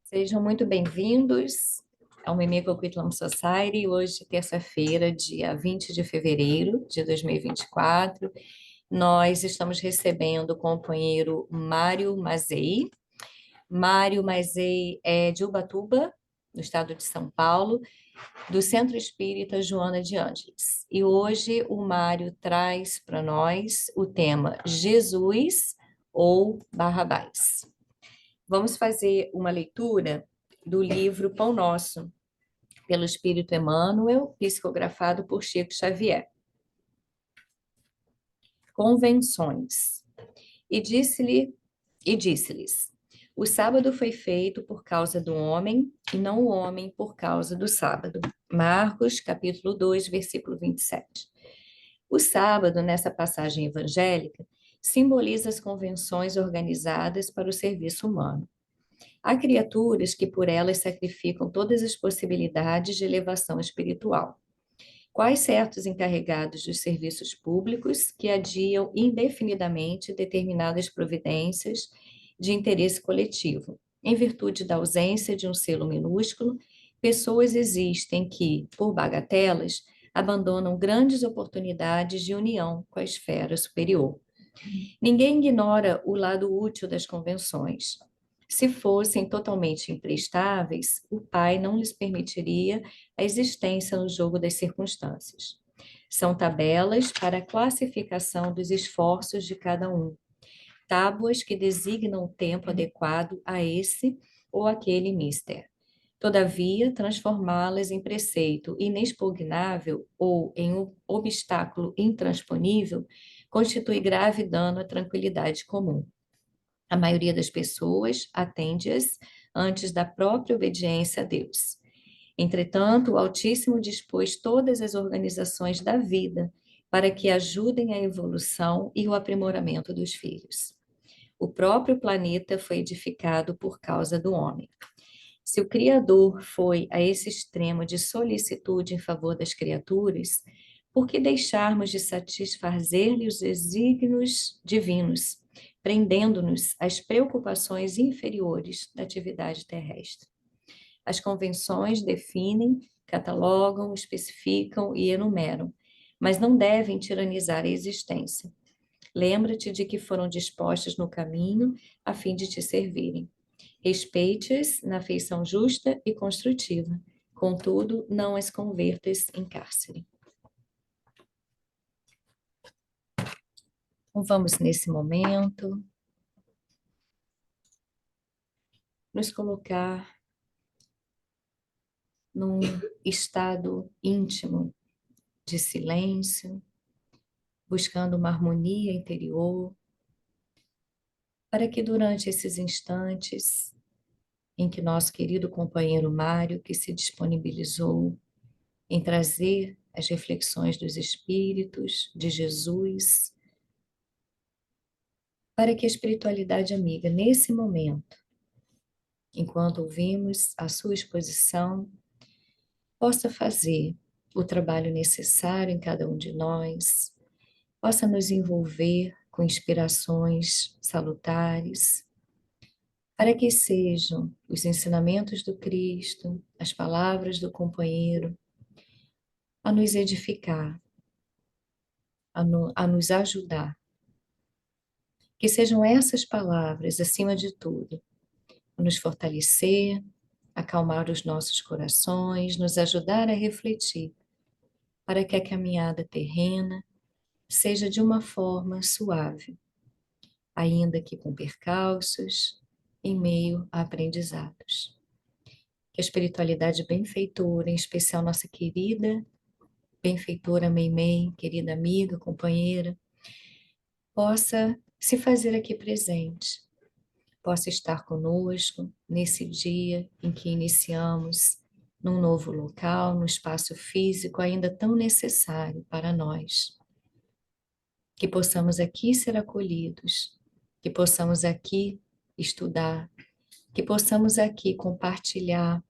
Sejam muito bem-vindos ao Mimico Quitlam Society. Hoje, terça-feira, dia 20 de fevereiro de 2024. Nós estamos recebendo o companheiro Mário Mazei. Mário Mazei é de Ubatuba, no estado de São Paulo, do Centro Espírita Joana de Ângeles. E hoje o Mário traz para nós o tema Jesus ou Barrabás. Vamos fazer uma leitura do livro Pão Nosso, pelo Espírito Emmanuel, psicografado por Chico Xavier. Convenções. E disse-lhes: o sábado foi feito por causa do homem, e não o homem por causa do sábado. Marcos, capítulo 2, versículo 27. O sábado, nessa passagem evangélica, simboliza as convenções organizadas para o serviço humano. Há criaturas que por elas sacrificam todas as possibilidades de elevação espiritual. Quais certos encarregados dos serviços públicos que adiam indefinidamente determinadas providências de interesse coletivo? Em virtude da ausência de um selo minúsculo, pessoas existem que, por bagatelas, abandonam grandes oportunidades de união com a esfera superior. Ninguém ignora o lado útil das convenções. Se fossem totalmente imprestáveis, o Pai não lhes permitiria a existência no jogo das circunstâncias. São tabelas para a classificação dos esforços de cada um, tábuas que designam o tempo adequado a esse ou aquele mister. Todavia, transformá-las em preceito inexpugnável ou em obstáculo intransponível constitui grave dano à tranquilidade comum. A maioria das pessoas atende-as antes da própria obediência a Deus. Entretanto, o Altíssimo dispôs todas as organizações da vida para que ajudem a evolução e o aprimoramento dos filhos. O próprio planeta foi edificado por causa do homem. Se o Criador foi a esse extremo de solicitude em favor das criaturas, por que deixarmos de satisfazer-lhe os desígnios divinos, prendendo-nos às preocupações inferiores da atividade terrestre? As convenções definem, catalogam, especificam e enumeram, mas não devem tiranizar a existência. Lembra-te de que foram dispostas no caminho a fim de te servirem. Respeite-as na feição justa e construtiva, contudo, não as convertas em cárcere. Então, vamos nesse momento nos colocar num estado íntimo de silêncio, buscando uma harmonia interior, para que durante esses instantes em que nosso querido companheiro Mário, que se disponibilizou em trazer as reflexões dos Espíritos, de Jesus, para que a espiritualidade amiga, nesse momento, enquanto ouvimos a sua exposição, possa fazer o trabalho necessário em cada um de nós, possa nos envolver com inspirações salutares, para que sejam os ensinamentos do Cristo, as palavras do companheiro, a nos edificar, a nos ajudar. Que sejam essas palavras, acima de tudo, a nos fortalecer, acalmar os nossos corações, nos ajudar a refletir, para que a caminhada terrena seja de uma forma suave, ainda que com percalços, em meio a aprendizados. Que a espiritualidade benfeitora, em especial nossa querida benfeitora Meimei, querida amiga, companheira, possa se fazer aqui presente, possa estar conosco nesse dia em que iniciamos num novo local, num espaço físico ainda tão necessário para nós. Que possamos aqui ser acolhidos, que possamos aqui estudar, que possamos aqui compartilhar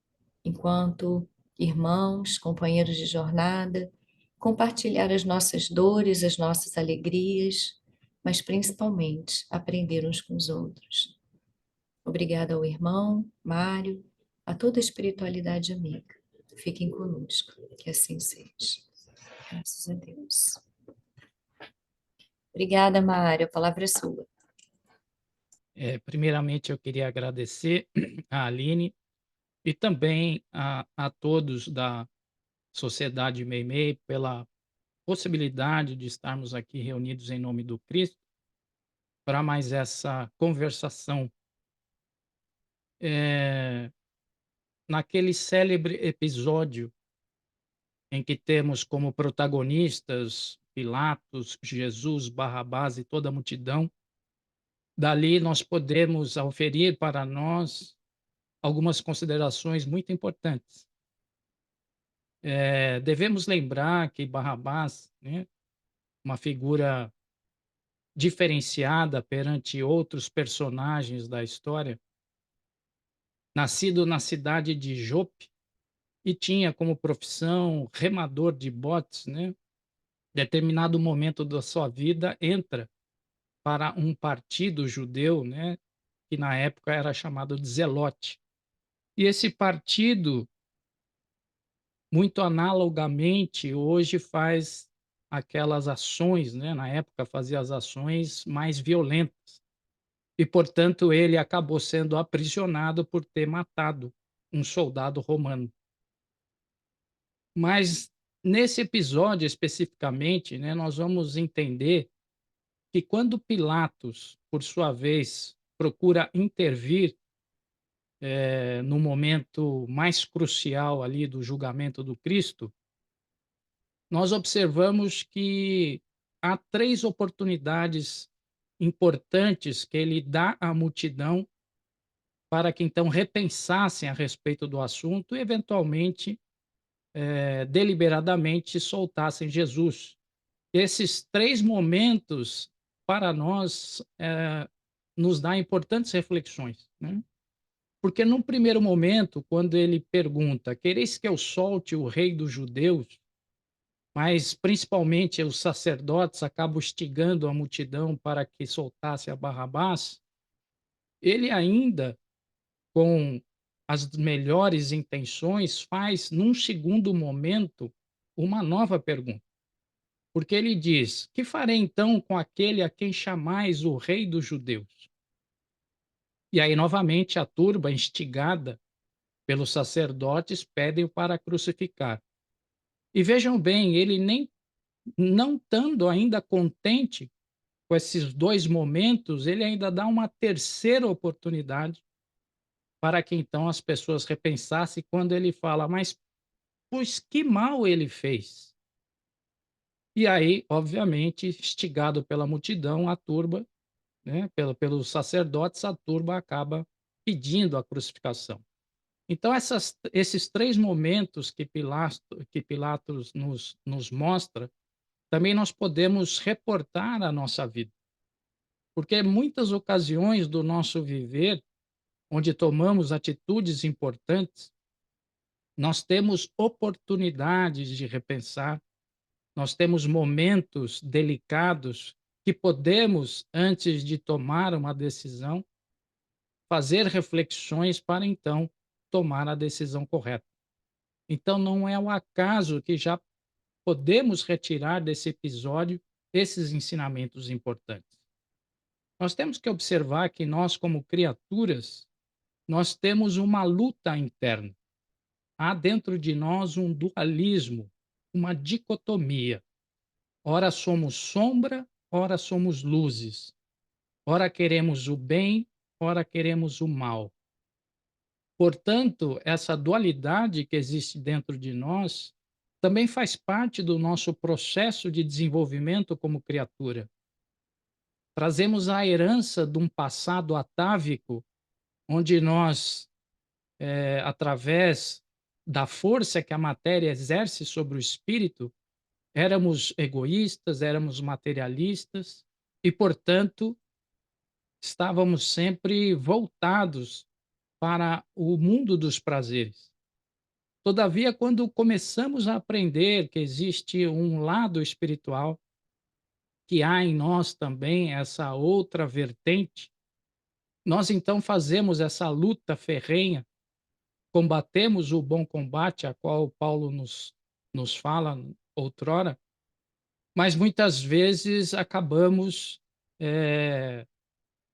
enquanto irmãos, companheiros de jornada, compartilhar as nossas dores, as nossas alegrias, mas principalmente aprender uns com os outros. Obrigada ao irmão Mário a toda a espiritualidade amiga. Fiquem conosco, que assim seja. Graças a Deus. Obrigada, Mário, a palavra é sua. Primeiramente, eu queria agradecer a Aline e também a todos da Sociedade Meimei pela possibilidade de estarmos aqui reunidos em nome do Cristo para mais essa conversação. Eh, Naquele célebre episódio em que temos como protagonistas Pilatos, Jesus, Barrabás e toda a multidão, dali nós podemos auferir para nós algumas considerações muito importantes. Devemos lembrar que Barrabás, né, uma figura diferenciada perante outros personagens da história, nascido na cidade de Jope e tinha como profissão remador de botes, né? Determinado momento da sua vida entra para um partido judeu, né, que na época era chamado de Zelote. E esse partido, muito analogamente, hoje faz aquelas ações, né, na época fazia as ações mais violentas. E, portanto, ele acabou sendo aprisionado por ter matado um soldado romano. Mas nesse episódio especificamente, né, nós vamos entender que quando Pilatos, por sua vez, procura intervir, no momento mais crucial ali do julgamento do Cristo, nós observamos que há 3 oportunidades importantes que ele dá à multidão para que então repensassem a respeito do assunto e eventualmente, deliberadamente soltassem Jesus. Esses 3 momentos, para nós, nos dá importantes reflexões, né. Porque num primeiro momento, quando ele pergunta: "Quereis que eu solte o rei dos judeus?", mas principalmente os sacerdotes acabam instigando a multidão para que soltasse a Barrabás, ele ainda, com as melhores intenções, faz num segundo momento uma nova pergunta. Porque ele diz: "Que farei então com aquele a quem chamais o rei dos judeus?". E aí novamente a turba, instigada pelos sacerdotes, pedem-o para crucificar. E vejam bem, ele nem não estando ainda contente com esses 2 momentos, ele ainda dá uma terceira oportunidade para que então as pessoas repensassem quando ele fala: "Mas pois que mal ele fez?". E aí, obviamente, instigado pela multidão, a turba, né, pelos sacerdotes, a turba acaba pedindo a crucificação. Então esses 3 momentos que Pilatos nos mostra, também nós podemos reportar à nossa vida, porque muitas ocasiões do nosso viver, onde tomamos atitudes importantes, nós temos oportunidades de repensar, nós temos momentos delicados que podemos, antes de tomar uma decisão, fazer reflexões para então tomar a decisão correta. Então não é um acaso que já podemos retirar desse episódio esses ensinamentos importantes. Nós temos que observar que nós, como criaturas, nós temos uma luta interna. Há dentro de nós um dualismo, uma dicotomia. Ora somos sombra, ora somos luzes. Ora queremos o bem, ora queremos o mal. Portanto, essa dualidade que existe dentro de nós também faz parte do nosso processo de desenvolvimento como criatura. Trazemos a herança de um passado atávico, onde nós, através da força que a matéria exerce sobre o espírito, éramos egoístas, éramos materialistas e, portanto, estávamos sempre voltados para o mundo dos prazeres. Todavia, quando começamos a aprender que existe um lado espiritual, que há em nós também essa outra vertente, nós então fazemos essa luta ferrenha combatemos o bom combate, a qual Paulo nos fala outrora, mas muitas vezes acabamos, eh,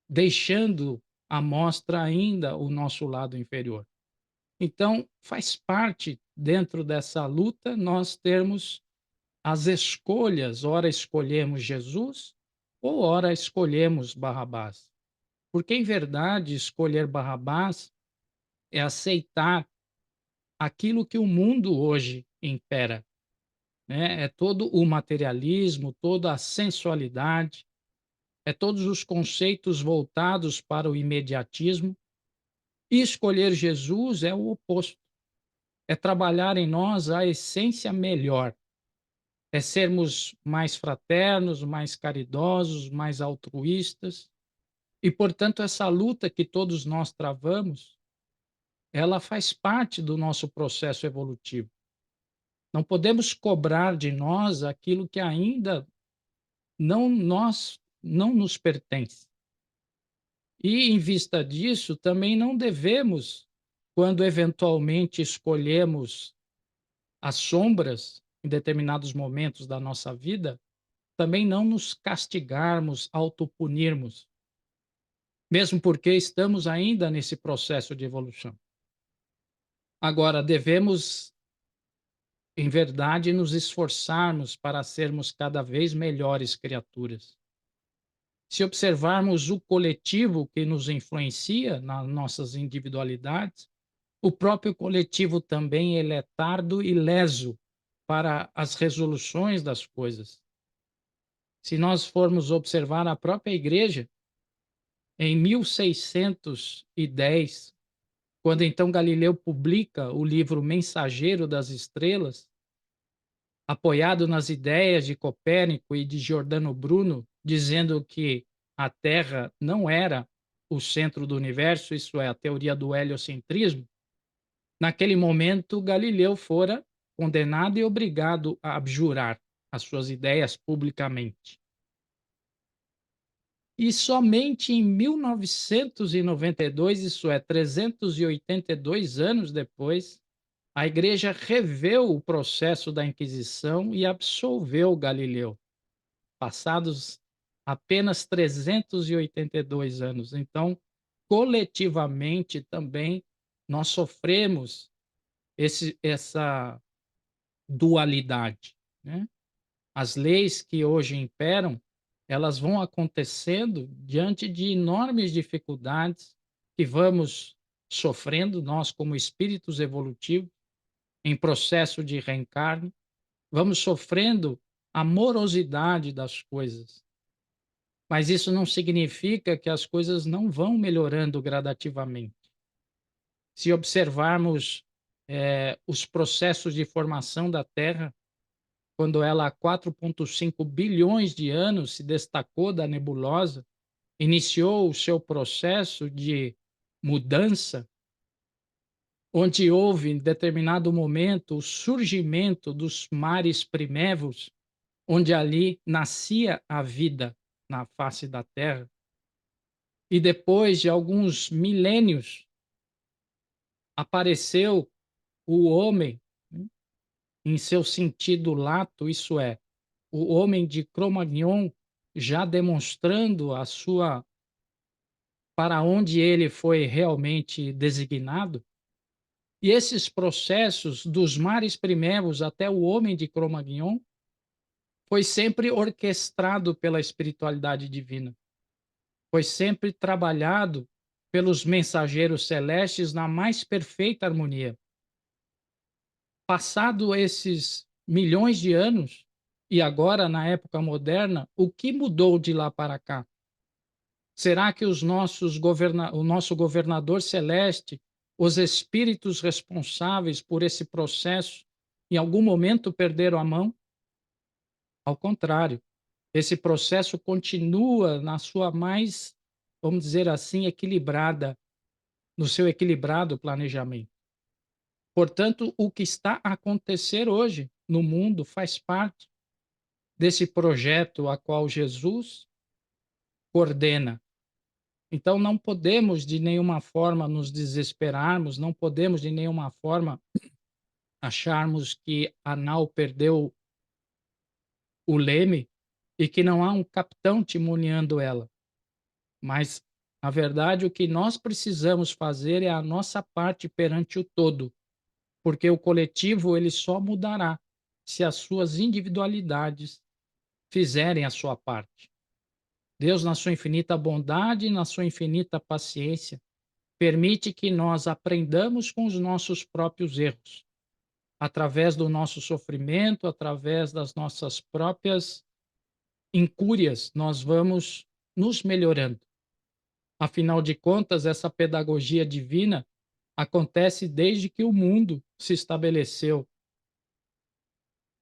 deixando à mostra ainda o nosso lado inferior. Então, faz parte dentro dessa luta nós termos as escolhas, ora escolhemos Jesus ou ora escolhemos Barrabás. Porque em verdade escolher Barrabás é aceitar aquilo que o mundo hoje impera, né? É todo o materialismo, toda a sensualidade, é todos os conceitos voltados para o imediatismo. E escolher Jesus é o oposto, é trabalhar em nós a essência melhor, é sermos mais fraternos, mais caridosos, mais altruístas. E, portanto, essa luta que todos nós travamos, ela faz parte do nosso processo evolutivo. Não podemos cobrar de nós aquilo que ainda não nos pertence. E, em vista disso, também não devemos, quando eventualmente escolhemos as sombras em determinados momentos da nossa vida, também não nos castigarmos, autopunirmos, mesmo porque estamos ainda nesse processo de evolução. Agora, devemos, em verdade, nos esforçarmos para sermos cada vez melhores criaturas. Se observarmos o coletivo que nos influencia nas nossas individualidades, o próprio coletivo também ele é tardo e leso para as resoluções das coisas. Se nós formos observar a própria igreja, em 1610, quando então Galileu publica o livro Mensageiro das Estrelas, apoiado nas ideias de Copérnico e de Giordano Bruno, dizendo que a Terra não era o centro do universo, isso é, a teoria do heliocentrismo, naquele momento Galileu fora condenado e obrigado a abjurar as suas ideias publicamente. E somente em 1992, isso é, 382 anos depois, a Igreja reveu o processo da Inquisição e absolveu Galileu, passados apenas 382 anos. Então, coletivamente também, nós sofremos essa dualidade, né? As leis que hoje imperam, elas vão acontecendo diante de enormes dificuldades que vamos sofrendo, nós como espíritos evolutivos, em processo de reencarne, vamos sofrendo a morosidade das coisas. Mas isso não significa que as coisas não vão melhorando gradativamente. Se observarmos os processos de formação da Terra, quando ela há 4,5 bilhões de anos se destacou da nebulosa, iniciou o seu processo de mudança, onde houve, em determinado momento, o surgimento dos mares primévios, onde ali nascia a vida na face da Terra. E depois de alguns milênios, apareceu o homem, né, em seu sentido lato, isso é, o homem de Cro-Magnon, já demonstrando a sua para onde ele foi realmente designado. E esses processos dos mares primeiros até o homem de Cro-Magnon foi sempre orquestrado pela espiritualidade divina. Foi sempre trabalhado pelos mensageiros celestes na mais perfeita harmonia. Passado esses milhões de anos, e agora na época moderna, o que mudou de lá para cá? Será que o nosso governador celeste, os espíritos responsáveis por esse processo, em algum momento perderam a mão? Ao contrário, esse processo continua na sua mais, vamos dizer assim, equilibrada, no seu equilibrado planejamento. Portanto, o que está a acontecer hoje no mundo faz parte desse projeto a qual Jesus coordena. Então, não podemos de nenhuma forma nos desesperarmos, não podemos de nenhuma forma acharmos que a nau perdeu o leme e que não há um capitão timoneando ela. Mas, na verdade, o que nós precisamos fazer é a nossa parte perante o todo, porque o coletivo ele só mudará se as suas individualidades fizerem a sua parte. Deus, na sua infinita bondade e na sua infinita paciência, permite que nós aprendamos com os nossos próprios erros, através do nosso sofrimento, através das nossas próprias incúrias, nós vamos nos melhorando. Afinal de contas, essa pedagogia divina acontece desde que o mundo se estabeleceu.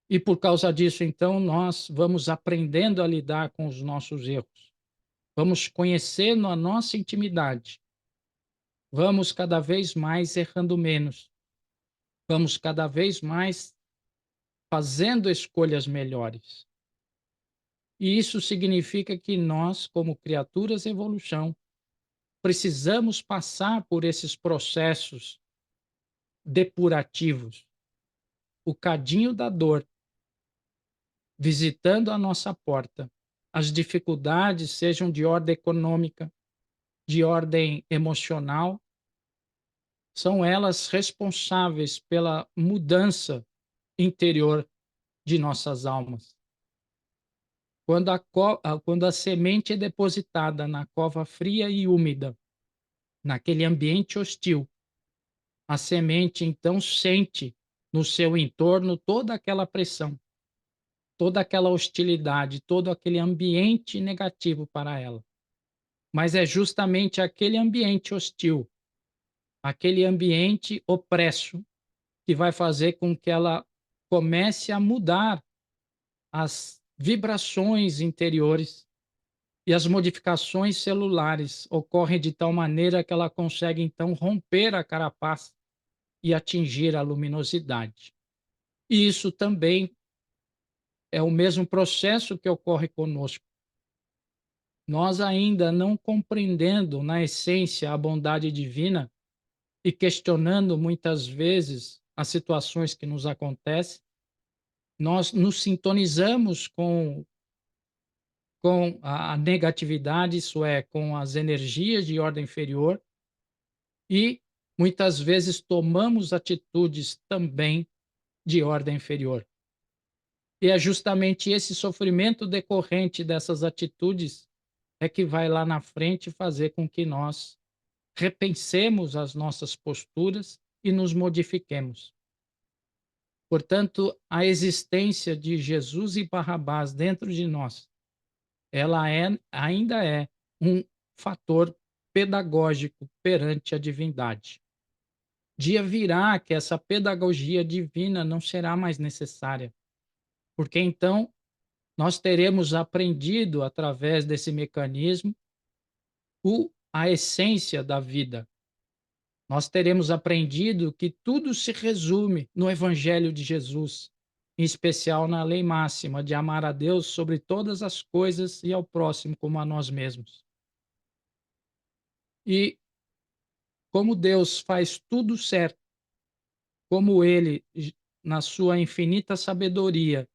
E por causa disso, então, nós vamos aprendendo a lidar com os nossos erros. Vamos conhecendo a nossa intimidade. Vamos cada vez mais errando menos. Vamos cada vez mais fazendo escolhas melhores. E isso significa que nós, como criaturas em evolução, precisamos passar por esses processos depurativos, o cadinho da dor, visitando a nossa porta. As dificuldades, sejam de ordem econômica, de ordem emocional, são elas responsáveis pela mudança interior de nossas almas. Quando a semente é depositada na cova fria e úmida, naquele ambiente hostil, a semente então sente no seu entorno toda aquela pressão, toda aquela hostilidade, todo aquele ambiente negativo para ela. Mas é justamente aquele ambiente hostil, aquele ambiente opresso, que vai fazer com que ela comece a mudar as vibrações interiores e as modificações celulares ocorrem de tal maneira que ela consegue então romper a carapaça e atingir a luminosidade. E isso também é o mesmo processo que ocorre conosco. Nós ainda não compreendendo na essência a bondade divina e questionando muitas vezes as situações que nos acontecem, nós nos sintonizamos com a negatividade, isso é, com as energias de ordem inferior, e muitas vezes tomamos atitudes também de ordem inferior. E é justamente esse sofrimento decorrente dessas atitudes é que vai lá na frente fazer com que nós repensemos as nossas posturas e nos modifiquemos. Portanto, a existência de Jesus e Barrabás dentro de nós, ela ainda é um fator pedagógico perante a divindade. Dia virá que essa pedagogia divina não será mais necessária, porque então nós teremos aprendido através desse mecanismo a essência da vida. Nós teremos aprendido que tudo se resume no Evangelho de Jesus, em especial na lei máxima de amar a Deus sobre todas as coisas e ao próximo como a nós mesmos. E como Deus faz tudo certo, como Ele, na sua infinita sabedoria,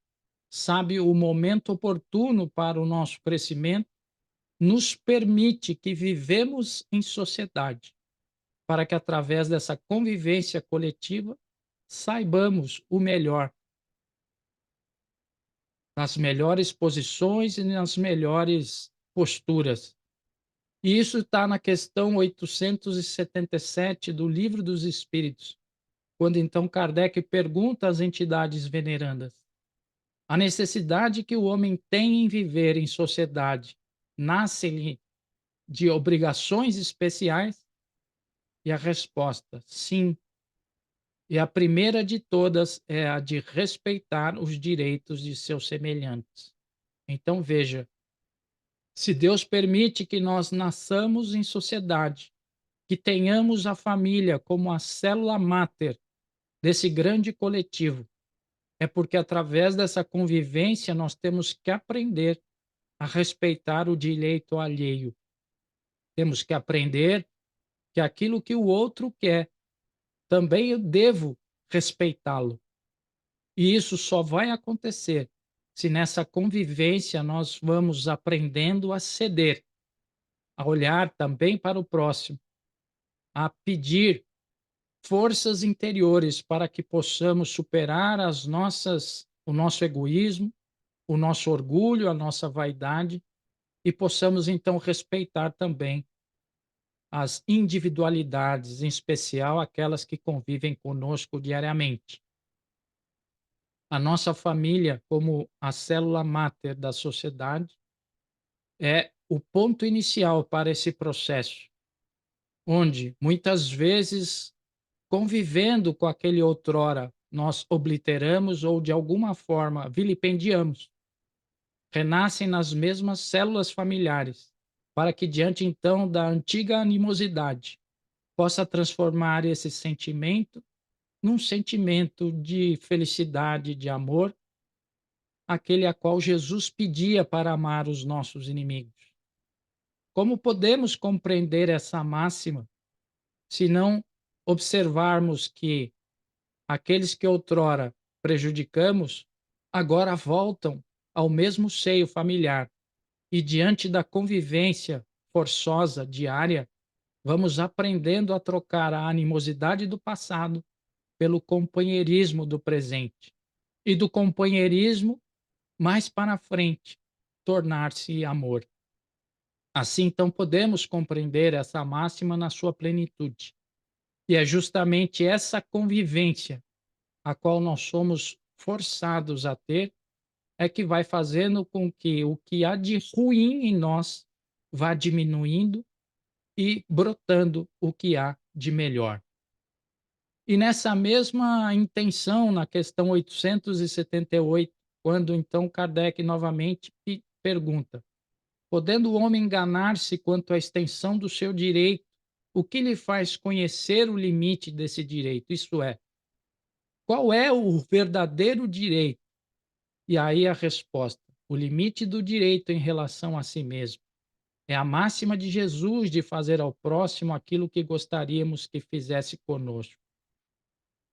sabe o momento oportuno para o nosso crescimento, nos permite que vivemos em sociedade, para que através dessa convivência coletiva saibamos o melhor, nas melhores posições e nas melhores posturas. E isso está na questão 877 do Livro dos Espíritos, quando então Kardec pergunta às entidades venerandas: a necessidade que o homem tem em viver em sociedade nasce-lhe de obrigações especiais? E a resposta, sim. E a primeira de todas é a de respeitar os direitos de seus semelhantes. Então, veja, se Deus permite que nós nasçamos em sociedade, que tenhamos a família como a célula máter desse grande coletivo, é porque através dessa convivência nós temos que aprender a respeitar o direito alheio. Temos que aprender que aquilo que o outro quer, também eu devo respeitá-lo. E isso só vai acontecer se nessa convivência nós vamos aprendendo a ceder, a olhar também para o próximo, a pedir forças interiores para que possamos superar o nosso egoísmo, o nosso orgulho, a nossa vaidade e possamos então respeitar também as individualidades, em especial aquelas que convivem conosco diariamente. A nossa família, como a célula máter da sociedade, é o ponto inicial para esse processo, onde muitas vezes, convivendo com aquele outrora, nós obliteramos ou de alguma forma vilipendiamos. Renascem nas mesmas células familiares, para que diante então da antiga animosidade possa transformar esse sentimento num sentimento de felicidade, de amor, aquele a qual Jesus pedia para amar os nossos inimigos. Como podemos compreender essa máxima se não observarmos que aqueles que outrora prejudicamos agora voltam ao mesmo seio familiar e diante da convivência forçosa diária, vamos aprendendo a trocar a animosidade do passado pelo companheirismo do presente e do companheirismo mais para frente tornar-se amor. Assim, então, podemos compreender essa máxima na sua plenitude. E é justamente essa convivência a qual nós somos forçados a ter é que vai fazendo com que o que há de ruim em nós vá diminuindo e brotando o que há de melhor. E nessa mesma intenção, na questão 878, quando então Kardec novamente pergunta: podendo o homem enganar-se quanto à extensão do seu direito, o que lhe faz conhecer o limite desse direito? Isto é, qual é o verdadeiro direito? E aí a resposta: o limite do direito em relação a si mesmo. É a máxima de Jesus de fazer ao próximo aquilo que gostaríamos que fizesse conosco.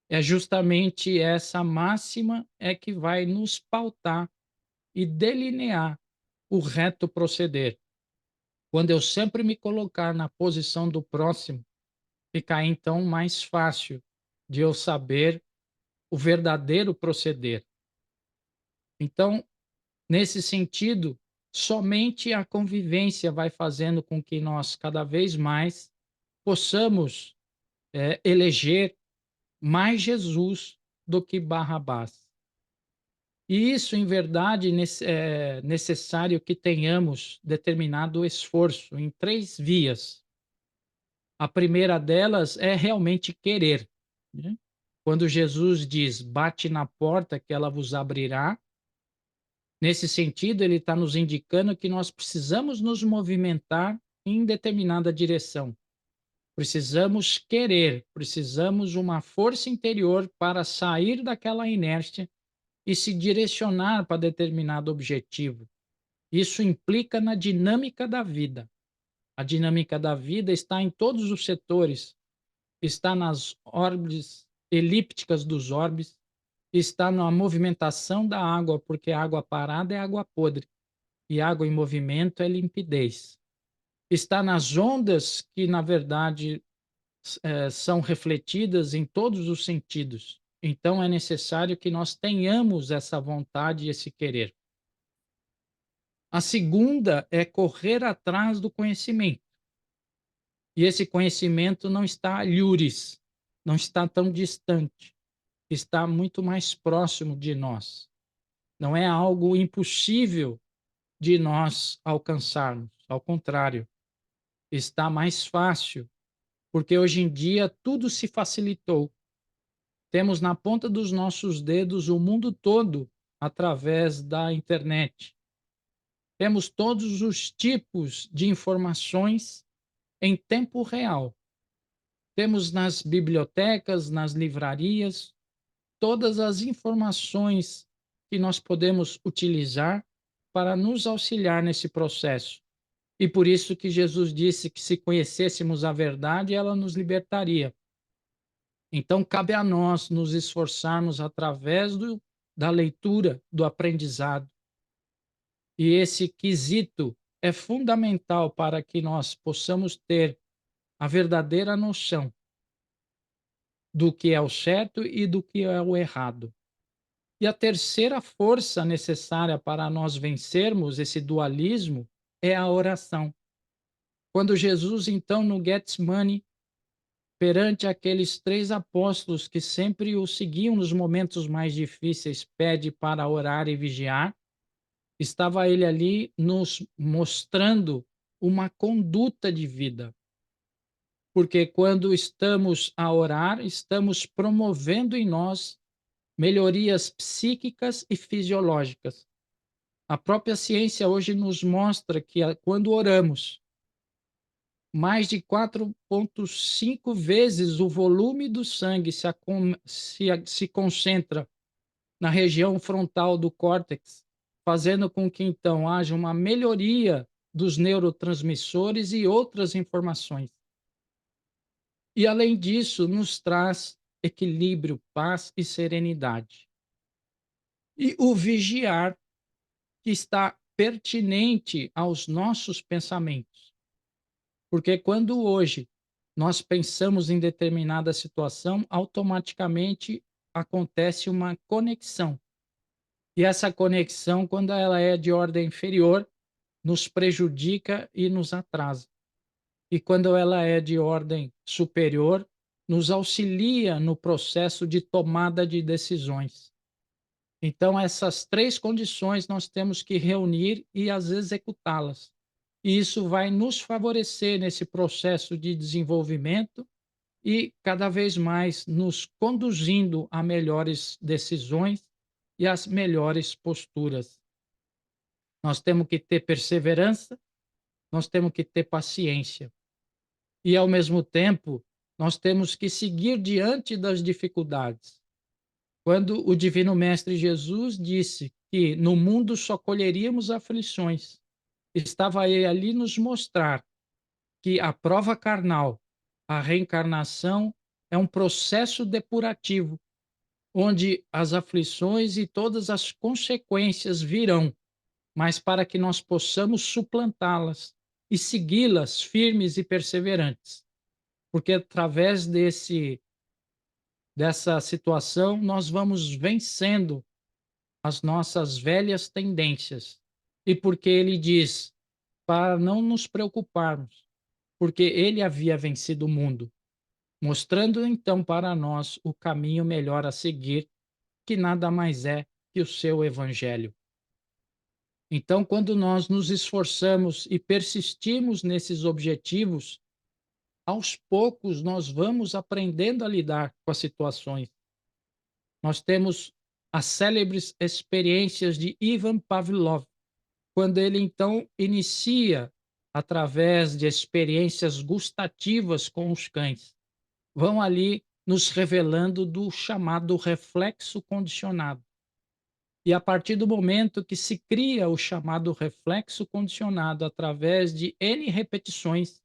É justamente essa máxima é que vai nos pautar e delinear o reto proceder. Quando eu sempre me colocar na posição do próximo, fica então mais fácil de eu saber o verdadeiro proceder. Então, nesse sentido, somente a convivência vai fazendo com que nós cada vez mais possamos eleger mais Jesus do que Barrabás. E isso, em verdade, é necessário que tenhamos determinado esforço em três vias. A primeira delas é realmente querer, né? Quando Jesus diz: bate na porta que ela vos abrirá, nesse sentido, ele está nos indicando que nós precisamos nos movimentar em determinada direção. Precisamos querer, precisamos uma força interior para sair daquela inércia e se direcionar para determinado objetivo. Isso implica na dinâmica da vida. A dinâmica da vida está em todos os setores, está nas órbitas elípticas dos orbes, está na movimentação da água, porque água parada é água podre, e água em movimento é limpidez. Está nas ondas que, na verdade, são refletidas em todos os sentidos. Então, é necessário que nós tenhamos essa vontade e esse querer. A segunda é correr atrás do conhecimento. E esse conhecimento não está alhures, não está tão distante, está muito mais próximo de nós. Não é algo impossível de nós alcançarmos, ao contrário, está mais fácil, porque hoje em dia tudo se facilitou. Temos na ponta dos nossos dedos o mundo todo através da internet. Temos todos os tipos de informações em tempo real. Temos nas bibliotecas, nas livrarias, todas as informações que nós podemos utilizar para nos auxiliar nesse processo. E por isso que Jesus disse que se conhecêssemos a verdade, ela nos libertaria. Então, cabe a nós nos esforçarmos através da leitura, do aprendizado. E esse quesito é fundamental para que nós possamos ter a verdadeira noção do que é o certo e do que é o errado. E a terceira força necessária para nós vencermos esse dualismo é a oração. Quando Jesus, então, no Getsemane, perante aqueles 3 apóstolos que sempre o seguiam nos momentos mais difíceis, pede para orar e vigiar, estava ele ali nos mostrando uma conduta de vida. Porque quando estamos a orar, estamos promovendo em nós melhorias psíquicas e fisiológicas. A própria ciência hoje nos mostra que quando oramos, mais de 4,5 vezes o volume do sangue se concentra na região frontal do córtex, fazendo com que então haja uma melhoria dos neurotransmissores e outras informações. E além disso, nos traz equilíbrio, paz e serenidade. E o vigiar, que está pertinente aos nossos pensamentos. Porque quando hoje nós pensamos em determinada situação, automaticamente acontece uma conexão. E essa conexão, quando ela é de ordem inferior, nos prejudica e nos atrasa. E quando ela é de ordem superior, nos auxilia no processo de tomada de decisões. Então, essas 3 condições nós temos que reunir e as executá-las. E isso vai nos favorecer nesse processo de desenvolvimento e cada vez mais nos conduzindo a melhores decisões e às melhores posturas. Nós temos que ter perseverança, nós temos que ter paciência. E, ao mesmo tempo, nós temos que seguir diante das dificuldades. Quando o Divino Mestre Jesus disse que no mundo só colheríamos aflições, estava ele ali nos mostrar que a prova carnal, a reencarnação, é um processo depurativo, onde as aflições e todas as consequências virão, mas para que nós possamos suplantá-las e segui-las firmes e perseverantes. Porque através dessa situação nós vamos vencendo as nossas velhas tendências. E porque ele diz para não nos preocuparmos, porque ele havia vencido o mundo, mostrando então para nós o caminho melhor a seguir, que nada mais é que o seu evangelho. Então, quando nós nos esforçamos e persistimos nesses objetivos, aos poucos nós vamos aprendendo a lidar com as situações. Nós temos as célebres experiências de Ivan Pavlov, quando ele então inicia através de experiências gustativas com os cães. Vão ali nos revelando do chamado reflexo condicionado. E a partir do momento que se cria o chamado reflexo condicionado através de N repetições,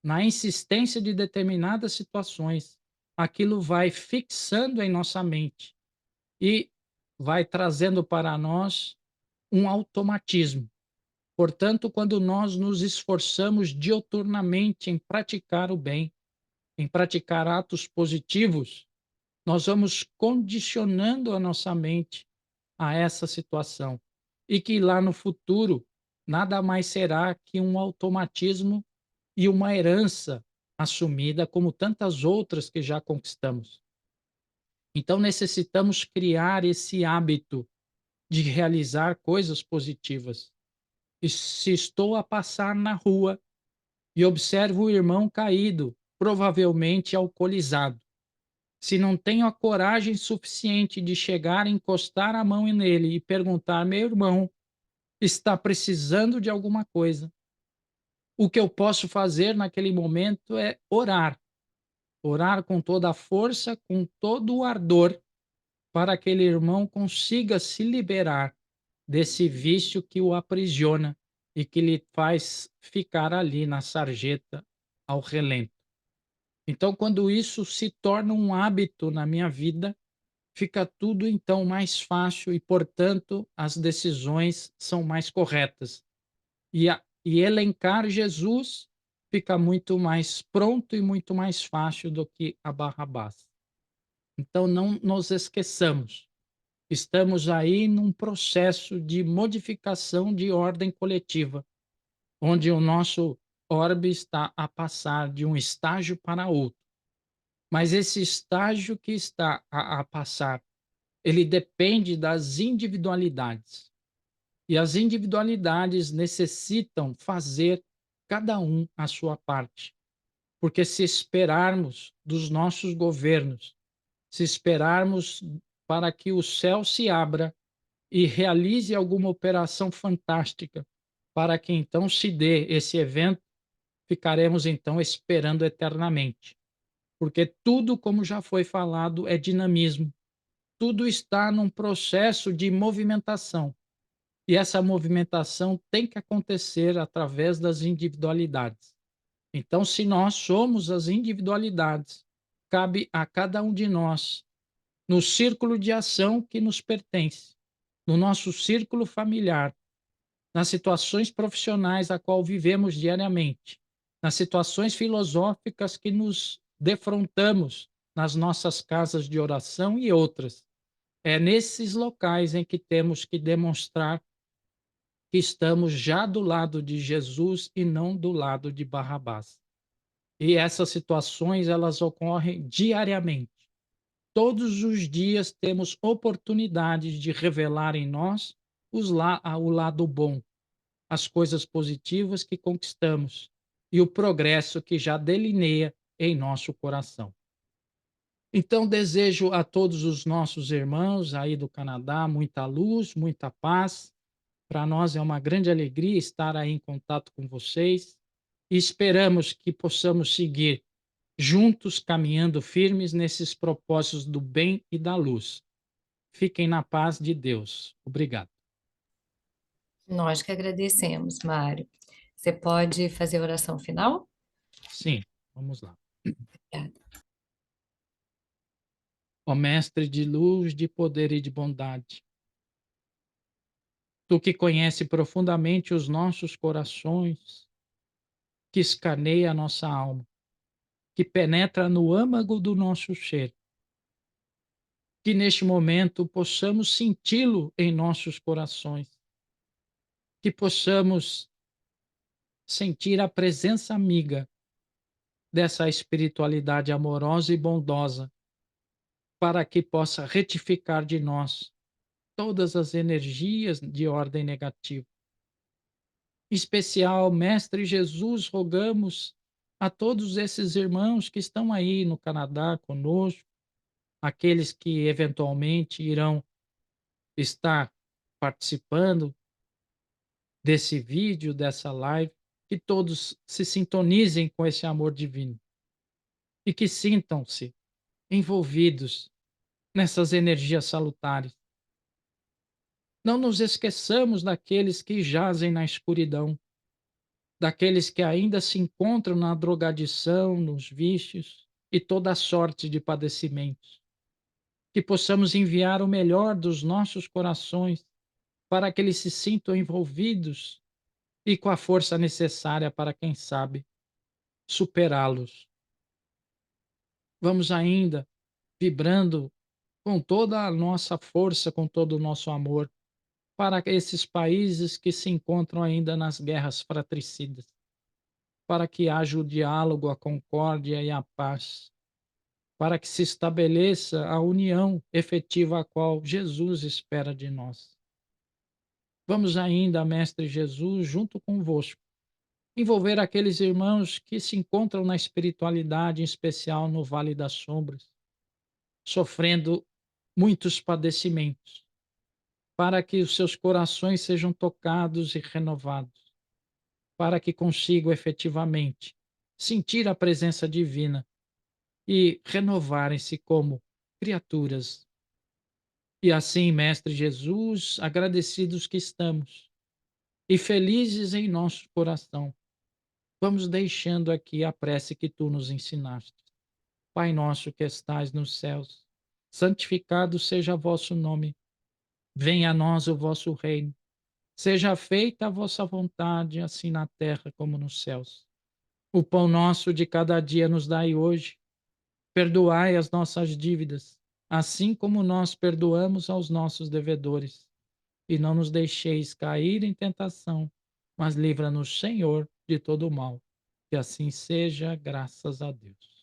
na insistência de determinadas situações, aquilo vai fixando em nossa mente e vai trazendo para nós um automatismo. Portanto, quando nós nos esforçamos dioturnamente em praticar o bem, em praticar atos positivos, nós vamos condicionando a nossa mente a essa situação. E que lá no futuro nada mais será que um automatismo e uma herança assumida, como tantas outras que já conquistamos. Então necessitamos criar esse hábito de realizar coisas positivas. E se estou a passar na rua e observo o irmão caído, provavelmente alcoolizado, se não tenho a coragem suficiente de chegar, encostar a mão nele e perguntar: meu irmão, está precisando de alguma coisa? O que eu posso fazer naquele momento é orar. Orar com toda a força, com todo o ardor, para que aquele irmão consiga se liberar desse vício que o aprisiona e que lhe faz ficar ali na sarjeta ao relento. Então, quando isso se torna um hábito na minha vida, fica tudo então mais fácil e, portanto, as decisões são mais corretas. E elencar Jesus fica muito mais pronto e muito mais fácil do que a Barrabás. Então, não nos esqueçamos, estamos aí num processo de modificação de ordem coletiva, onde o nosso orbe está a passar de um estágio para outro. Mas esse estágio que está a passar, ele depende das individualidades. E as individualidades necessitam fazer cada um a sua parte. Porque se esperarmos dos nossos governos, se esperarmos para que o céu se abra e realize alguma operação fantástica, para que então se dê esse evento, ficaremos então esperando eternamente. Porque tudo, como já foi falado, é dinamismo. Tudo está num processo de movimentação. E essa movimentação tem que acontecer através das individualidades. Então, se nós somos as individualidades, cabe a cada um de nós, no círculo de ação que nos pertence, no nosso círculo familiar, nas situações profissionais a qual vivemos diariamente, nas situações filosóficas que nos defrontamos nas nossas casas de oração e outras. É nesses locais em que temos que demonstrar que estamos já do lado de Jesus e não do lado de Barrabás. E essas situações, elas ocorrem diariamente. Todos os dias temos oportunidades de revelar em nós o lado bom, as coisas positivas que conquistamos e o progresso que já delineia em nosso coração. Então, desejo a todos os nossos irmãos aí do Canadá muita luz, muita paz. Para nós é uma grande alegria estar aí em contato com vocês e esperamos que possamos seguir juntos caminhando firmes nesses propósitos do bem e da luz. Fiquem na paz de Deus. Obrigado. Nós que agradecemos, Mário. Você pode fazer a oração final? Sim, vamos lá. Obrigada. Ó Mestre de luz, de poder e de bondade, tu que conhece profundamente os nossos corações, que escaneia a nossa alma, que penetra no âmago do nosso ser, que neste momento possamos senti-lo em nossos corações, que possamos sentir a presença amiga dessa espiritualidade amorosa e bondosa, para que possa retificar de nós todas as energias de ordem negativa. Em especial, Mestre Jesus, rogamos a todos esses irmãos que estão aí no Canadá conosco, aqueles que eventualmente irão estar participando desse vídeo, dessa live, que todos se sintonizem com esse amor divino e que sintam-se envolvidos nessas energias salutares. Não nos esqueçamos daqueles que jazem na escuridão, daqueles que ainda se encontram na drogadição, nos vícios e toda sorte de padecimentos. Que possamos enviar o melhor dos nossos corações para que eles se sintam envolvidos e com a força necessária para, quem sabe, superá-los. Vamos ainda vibrando com toda a nossa força, com todo o nosso amor, para esses países que se encontram ainda nas guerras fratricidas, para que haja o diálogo, a concórdia e a paz, para que se estabeleça a união efetiva a qual Jesus espera de nós. Vamos ainda, Mestre Jesus, junto convosco, envolver aqueles irmãos que se encontram na espiritualidade, em especial no Vale das Sombras, sofrendo muitos padecimentos, para que os seus corações sejam tocados e renovados, para que consigam efetivamente sentir a presença divina e renovarem-se como criaturas. E assim, Mestre Jesus, agradecidos que estamos, e felizes em nosso coração. Vamos deixando aqui a prece que tu nos ensinaste. Pai nosso que estais nos céus, santificado seja vosso nome. Venha a nós o vosso reino. Seja feita a vossa vontade, assim na terra como nos céus. O pão nosso de cada dia nos dai hoje. Perdoai as nossas dívidas, assim como nós perdoamos aos nossos devedores. E não nos deixeis cair em tentação, mas livra-nos, Senhor, de todo o mal. Que assim seja, graças a Deus.